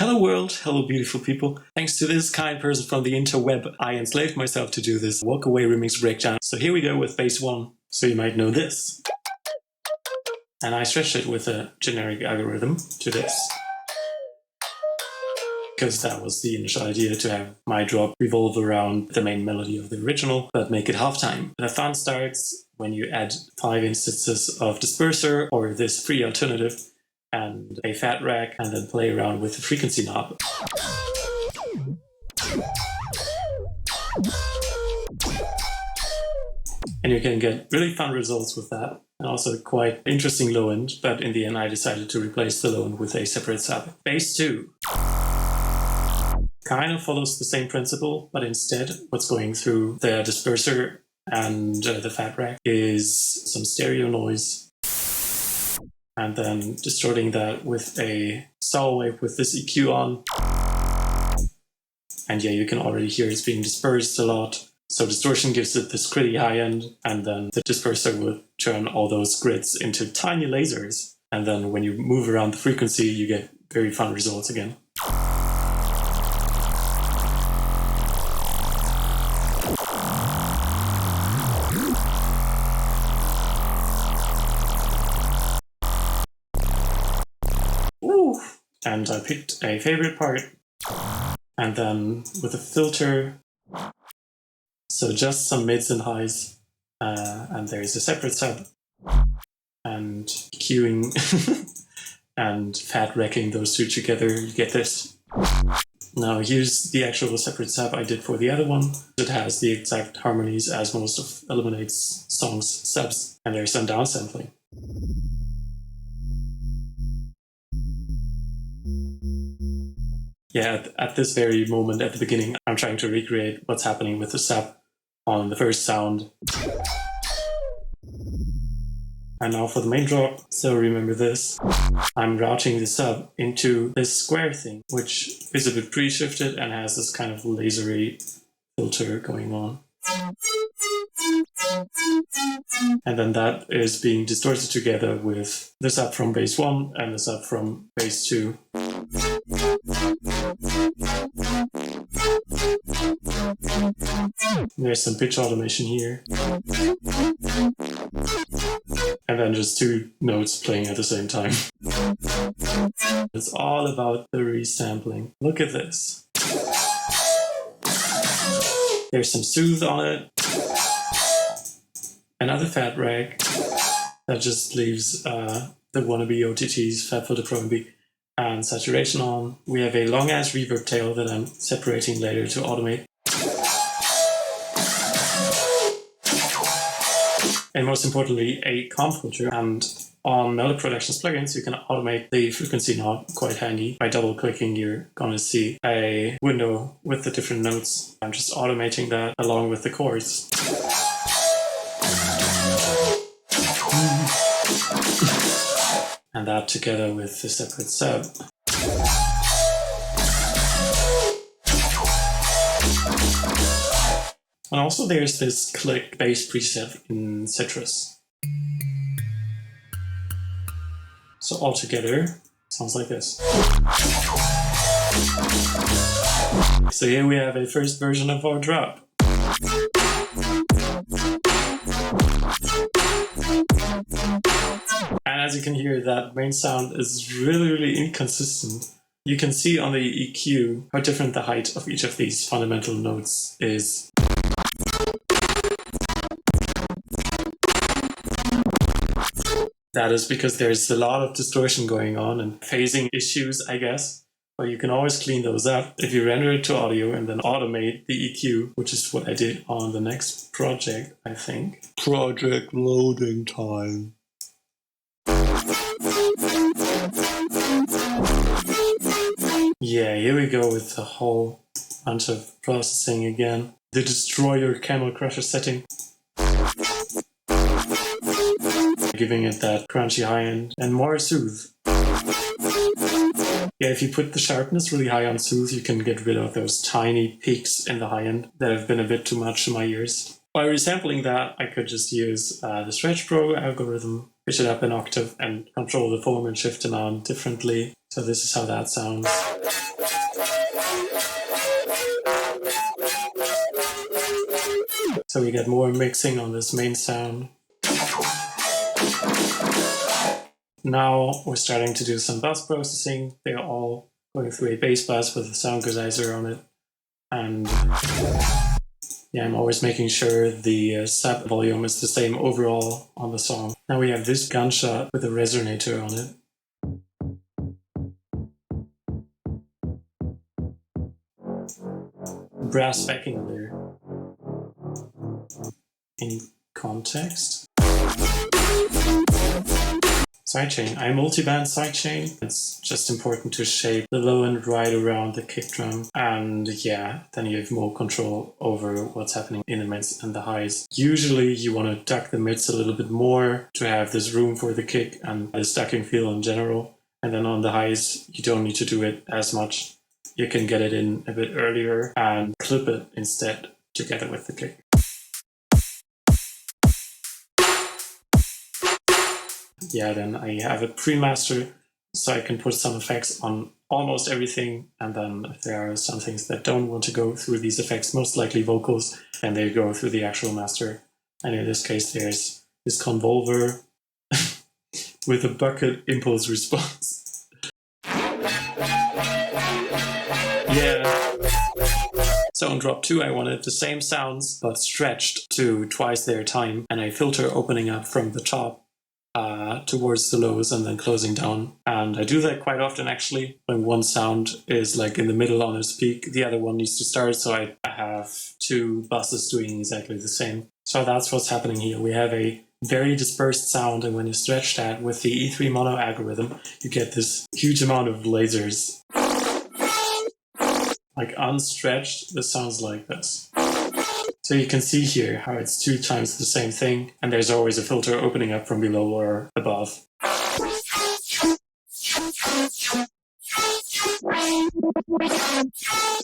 Hello world, hello beautiful people. Thanks to this kind person from the interweb, I enslaved myself to do this walk away remix breakdown. So here we go with bass 1. So you might know this. And I stretched it with a generic algorithm to this. Because that was the initial idea, to have my drop revolve around the main melody of the original, but make it halftime. The fun starts when you add 5 instances of disperser or this free alternative and a fat rack, and then play around with the frequency knob. And you can get really fun results with that, and also quite interesting low end, but in the end I decided to replace the low end with a separate sub. Bass 2 kind of follows the same principle, but instead what's going through the disperser and the fat rack is some stereo noise, and then distorting that with a saw wave with this EQ on. And yeah, you can already hear it's being dispersed a lot. So distortion gives it this gritty high end, and then the disperser will turn all those grids into tiny lasers. And then when you move around the frequency, you get very fun results again. Ooh. And I picked a favorite part, and then with a filter, so just some mids and highs, and there's a separate sub, and queuing and fat racking those two together, you get this. Now here's the actual separate sub I did for the other one. It has the exact harmonies as most of Eliminate's songs subs, and there's some downsampling. Yeah, at this very moment at the beginning, I'm trying to recreate what's happening with the sub on the first sound. And now for the main drop. So remember this. I'm routing the sub into this square thing, which is a bit pre-shifted and has this kind of lasery filter going on. And then that is being distorted together with the sub from bass 1 and the sub from bass 2. There's some pitch automation here. And then just 2 notes playing at the same time. It's all about the resampling. Look at this. There's some soothe on it. Another fat rack that just leaves the wannabe OTTs, Fat Filter Pro MB, and saturation on. We have a long ass reverb tail that I'm separating later to automate. And most importantly, a comp filter. And on Melodic Productions plugins, you can automate the frequency knob quite handy. By double clicking, you're gonna see a window with the different notes. I'm just automating that along with the chords. And that together with the separate sub. And also there's this click bass preset in Citrus. So all together, sounds like this. So here we have a first version of our drop. And as you can hear, that main sound is really inconsistent. You can see on the EQ how different the height of each of these fundamental notes is. That is because there's a lot of distortion going on and phasing issues, I guess. But you can always clean those up if you render it to audio and then automate the EQ, which is what I did on the next project, I think. Project loading time. Yeah, here we go with the whole bunch of processing again. The Destroyer Camel Crusher setting. Giving it that crunchy high end and more soothe. Yeah, if you put the sharpness really high on soothe, you can get rid of those tiny peaks in the high end that have been a bit too much to my ears. By resampling that, I could just use the Stretch Pro algorithm, pitch it up an octave, and control the form and shift amount differently. So this is how that sounds. So we get more mixing on this main sound. Now we're starting to do some bus processing. They're all going through a bass bus with a sound quantizer on it. And yeah, I'm always making sure the sub volume is the same overall on the song. Now we have this gunshot with a resonator on it. Brass backing there. In context. Sidechain. I multi-band sidechain. It's just important to shape the low end right around the kick drum. And yeah, then you have more control over what's happening in the mids and the highs. Usually you want to duck the mids a little bit more to have this room for the kick and this ducking feel in general. And then on the highs, you don't need to do it as much. You can get it in a bit earlier and clip it instead together with the kick. Yeah, then I have a Premaster, so I can put some effects on almost everything. And then if there are some things that don't want to go through these effects, most likely vocals, and they go through the actual master. And in this case, there's this convolver with a bucket impulse response. Yeah. So on drop 2, I wanted the same sounds, but stretched to twice their time, and a filter opening up from the top towards the lows and then closing down. And I do that quite often actually. When one sound is like in the middle on its peak, the other one needs to start, so I have two buses doing exactly the same. So that's what's happening here. We have a very dispersed sound, and when you stretch that with the E3 mono algorithm, you get this huge amount of lasers. Like unstretched, this sounds like this. So you can see here how it's 2 times the same thing, and there's always a filter opening up from below or above.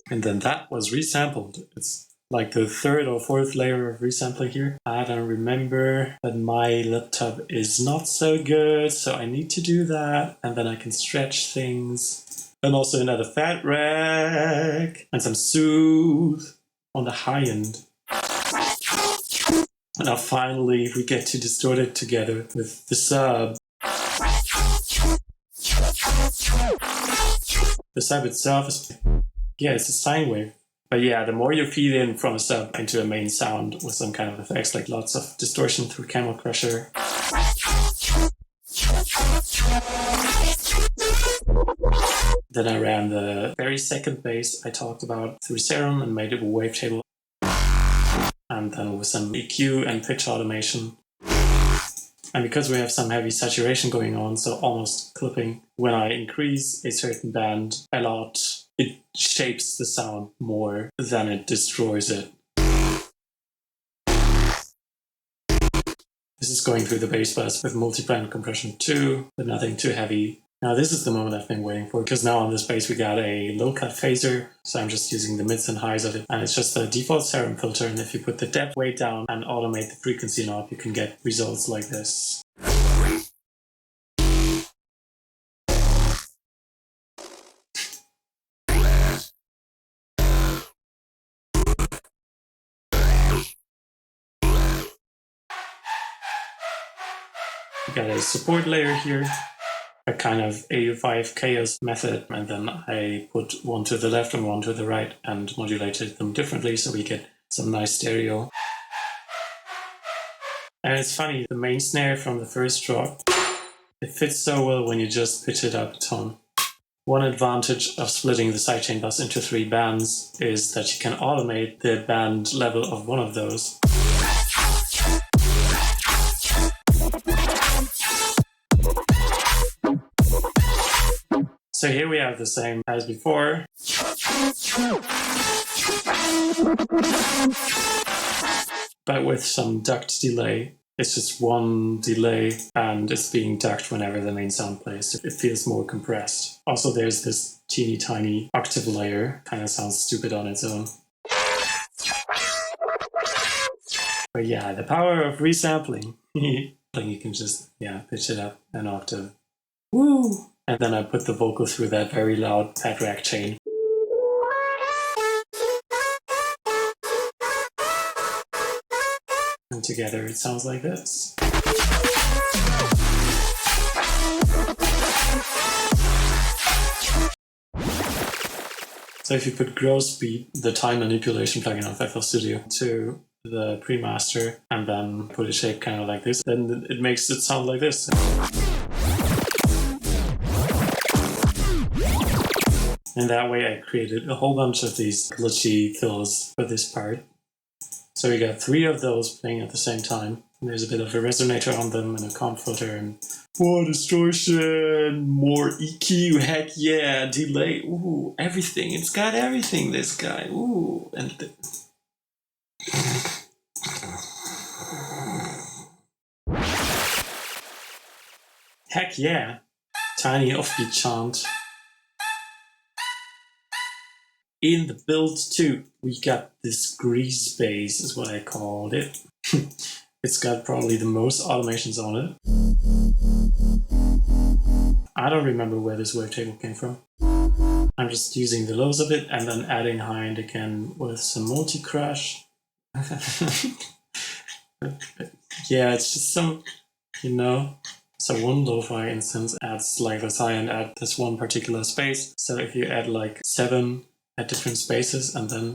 And then that was resampled. It's like the 3rd or 4th layer of resampling here. I don't remember, but my laptop is not so good, so I need to do that, and then I can stretch things. And also another fat rack, and some soothe on the high end. And now finally we get to distort it together with the sub. The sub itself is, yeah, it's a sine wave. But yeah, the more you feed in from a sub into a main sound with some kind of effects, like lots of distortion through Camel Crusher. Then I ran the very second bass I talked about through Serum and made it a wavetable. And then with some EQ and pitch automation. And because we have some heavy saturation going on, so almost clipping, when I increase a certain band a lot, it shapes the sound more than it destroys it. This is going through the bass bus with multi-band compression too, but nothing too heavy. Now this is the moment I've been waiting for, because now on this bass we got a low-cut phaser, so I'm just using the mids and highs of it, and it's just the default Serum filter, and if you put the depth way down and automate the frequency knob, you can get results like this. We got a support layer here. A kind of AU5 chaos method, and then I put one to the left and one to the right and modulated them differently so we get some nice stereo. And it's funny, the main snare from the first drop, it fits so well when you just pitch it up a tone. One advantage of splitting the sidechain bus into 3 bands is that you can automate the band level of one of those. So here we have the same as before. But with some ducked delay. It's just one delay and it's being ducked whenever the main sound plays. It feels more compressed. Also there's this teeny tiny octave layer. Kind of sounds stupid on its own. But yeah, the power of resampling. You can just, pitch it up an octave. Woo! And then I put the vocal through that very loud fat rack chain. And together it sounds like this. So if you put grow speed, the time manipulation plugin on FL Studio, to the Premaster and then put a shape kind of like this, then it makes it sound like this. And that way I created a whole bunch of these glitchy fills for this part. So we got 3 of those playing at the same time. And there's a bit of a resonator on them and a comp filter and more distortion, more EQ, heck yeah, delay, ooh, everything. It's got everything, this guy, ooh. And heck yeah, tiny offbeat chant. In the build too, we got this grease bass, is what I called it. It's got probably the most automations on it. I don't remember where this wavetable came from. I'm just using the lows of it and then adding high end again with some multi-crush. Yeah, it's just some, you know. So one lo-fi instance adds like this high end at this one particular space. So if you add like 7 at different spaces and then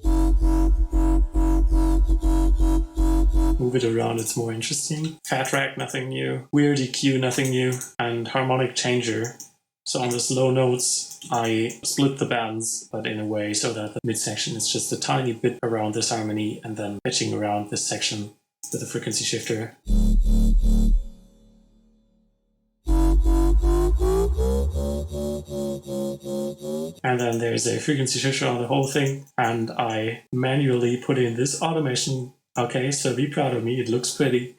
move it around, it's more interesting. Fat rack, nothing new. Weird EQ, nothing new. And harmonic changer. So on these low notes, I split the bands, but in a way so that the midsection is just a tiny bit around this harmony and then pitching around this section with a frequency shifter. And then there's a frequency shifter on the whole thing, and I manually put in this automation. Okay, so be proud of me, it looks pretty.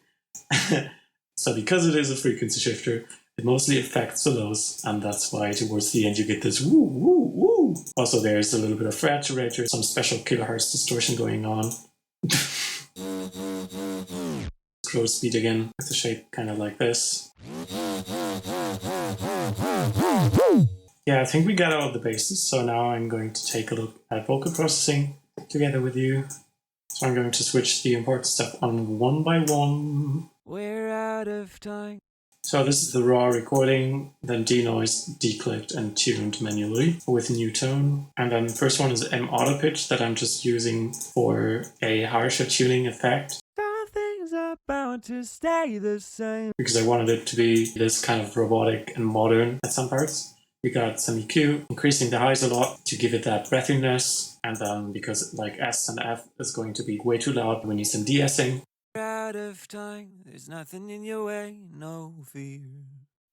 So because it is a frequency shifter, it mostly affects the lows, and that's why towards the end you get this woo, woo, woo. Also there's a little bit of fraturator, some special kilohertz distortion going on. Grow speed again with the shape kind of like this. Yeah, I think we got all the bases, so now I'm going to take a look at vocal processing together with you. So I'm going to switch the import stuff on one by one. We're out of time. So this is the raw recording, then denoised, declicked, and tuned manually with new tone. And then the first one is M auto pitch that I'm just using for a harsher tuning effect. Something's about to stay the same. Because I wanted it to be this kind of robotic and modern at some parts. We got some EQ, increasing the highs a lot to give it that breathiness. And then because like S and F is going to be way too loud, we need some de-essing. Out of time, there's nothing in your way, no fear.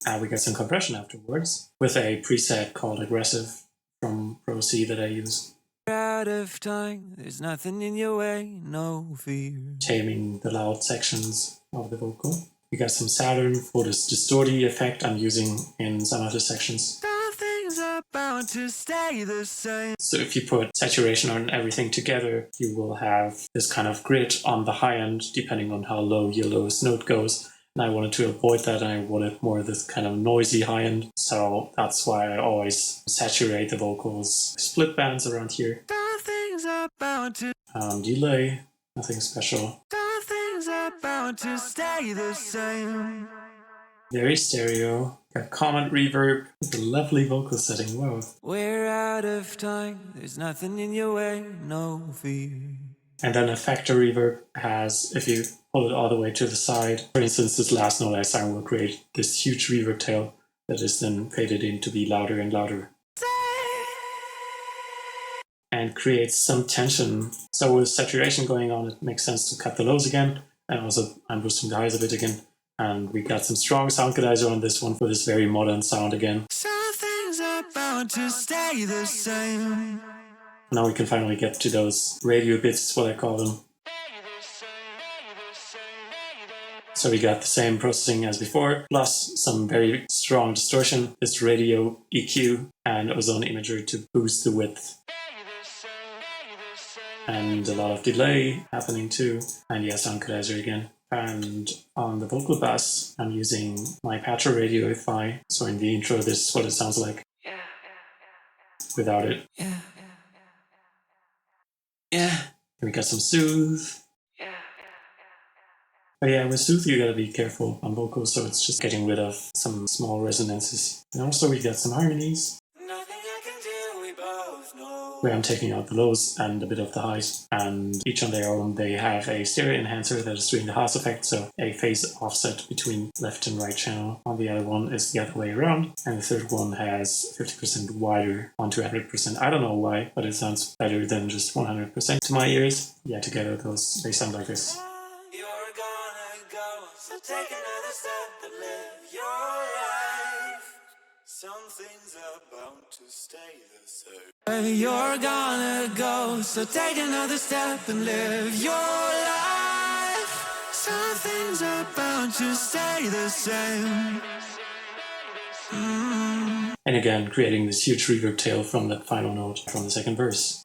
And we got some compression afterwards with a preset called Aggressive from Pro C that I use. Out of time, there's nothing in your way, no fear. Taming the loud sections of the vocal. We got some Saturn for this distorty effect I'm using in some of the sections. About to stay the same. So if you put saturation on everything together, you will have this kind of grid on the high end, depending on how low your lowest note goes. And I wanted to avoid that, and I wanted more of this kind of noisy high end. So that's why I always saturate the vocals. Split bands around here. Nothing's about to delay, nothing special. Nothing's about to stay the same. Very stereo. Got comment reverb with a lovely vocal setting. Whoa. We're out of time. There's nothing in your way. No fear. And then a factor reverb has, if you pull it all the way to the side, for instance, this last note I sang will create this huge reverb tail that is then faded in to be louder and louder. And creates some tension. So with saturation going on, it makes sense to cut the lows again. And also I'm boosting the highs a bit again. And we got some strong sound equalizer on this one for this very modern sound again. Something's about to stay the same. Now we can finally get to those radio bits, is what I call them. So we got the same processing as before, plus some very strong distortion, this radio EQ and ozone imager to boost the width. And a lot of delay happening too. And yeah, sound equalizer again. And on the vocal bass, I'm using my Patra radio Fi. So in the intro, this is what it sounds like. Without it. Yeah. And we got some soothe. But yeah, with Sooth you gotta be careful on vocals, so it's just getting rid of some small resonances. And also we got some harmonies, where I'm taking out the lows and a bit of the highs, and each on their own they have a stereo enhancer that is doing the Haas effect, so a phase offset between left and right channel. On the other one is the other way around, and the third one has 50% wider on 200%. I don't know why, but it sounds better than just 100% to my ears. Yeah, together they sound like this. You're gonna go, so take another step and live your life. Some things are bound to stay the same. You're gonna go, so take another step and live your life. Some things are bound to stay the same. And again, creating this huge reverb tail from that final note from the second verse.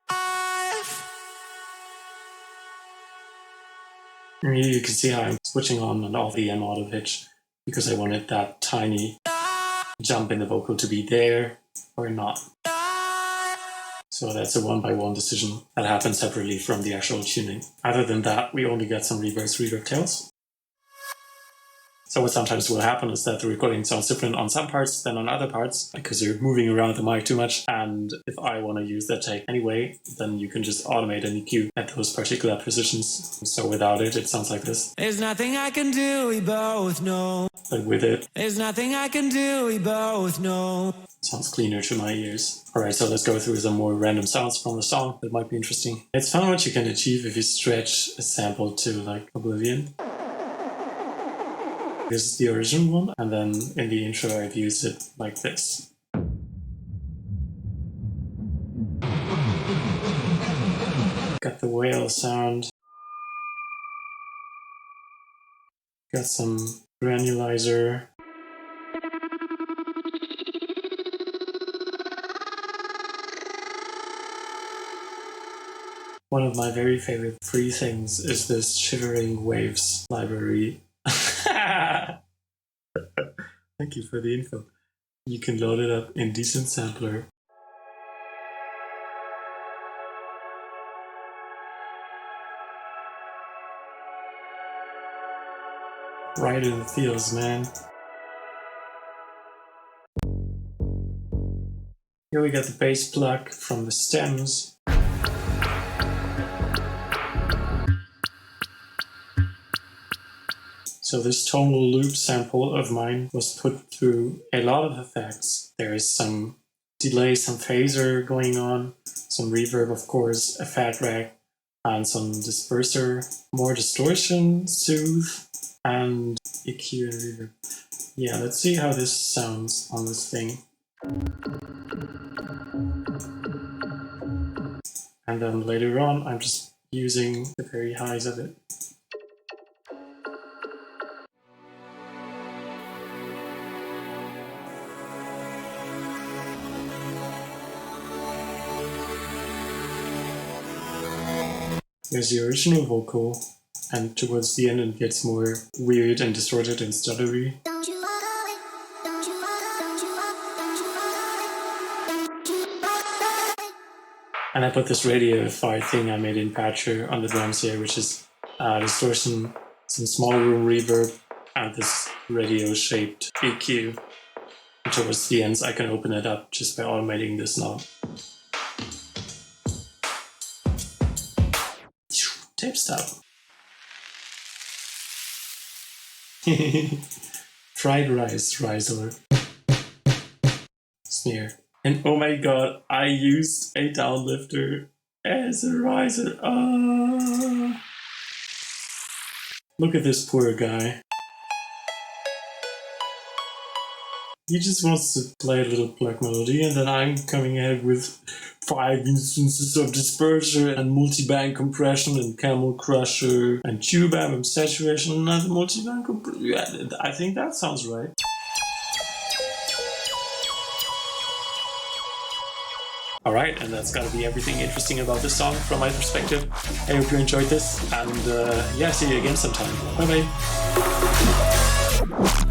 And here you can see how I'm switching on and off the auto pitch, because I wanted that tiny jump in the vocal to be there or not. So that's a one-by-one decision that happens separately from the actual tuning. Other than that, we only get some reverse reverb tails. So what sometimes will happen is that the recording sounds different on some parts than on other parts, because you're moving around the mic too much, and if I want to use that take anyway, then you can just automate an EQ at those particular positions. So without it, it sounds like this. There's nothing I can do, we both know. But with it, there's nothing I can do, we both know. Sounds cleaner to my ears. Alright, so let's go through some more random sounds from the song that might be interesting. It's fun what you can achieve if you stretch a sample to like oblivion. This is the original one, and then in the intro I've used it like this. Got the whale sound. Got some granulizer. One of my very favorite free things is this Shivering Waves library. Thank you for the info. You can load it up in Decent Sampler. Right in the feels, man. Here we got the bass plug from the stems. So this tonal loop sample of mine was put through a lot of effects. There is some delay, some phaser going on, some reverb of course, a fat rack, and some disperser, more distortion, soothe, and EQ and reverb. Yeah, let's see how this sounds on this thing. And then later on, I'm just using the very highs of it. There's the original vocal, and towards the end it gets more weird and distorted and stuttery. And I put this radio-fi thing I made in Patcher on the drums here, which is distortion, some small room reverb, and this radio-shaped EQ. And towards the ends I can open it up just by automating this knob. Tape stop. Fried rice, riser. Sneer. And oh my god, I used a downlifter as a riser. Oh. Look at this poor guy. He just wants to play a little pluck melody, and then I'm coming ahead with 5 instances of disperser and multi-band compression and camel crusher and tube amp and saturation and another multi-band compression. Yeah, I think that sounds right. Alright, and that's gotta be everything interesting about this song from my perspective. I hope you enjoyed this, and yeah, see you again sometime. Bye bye.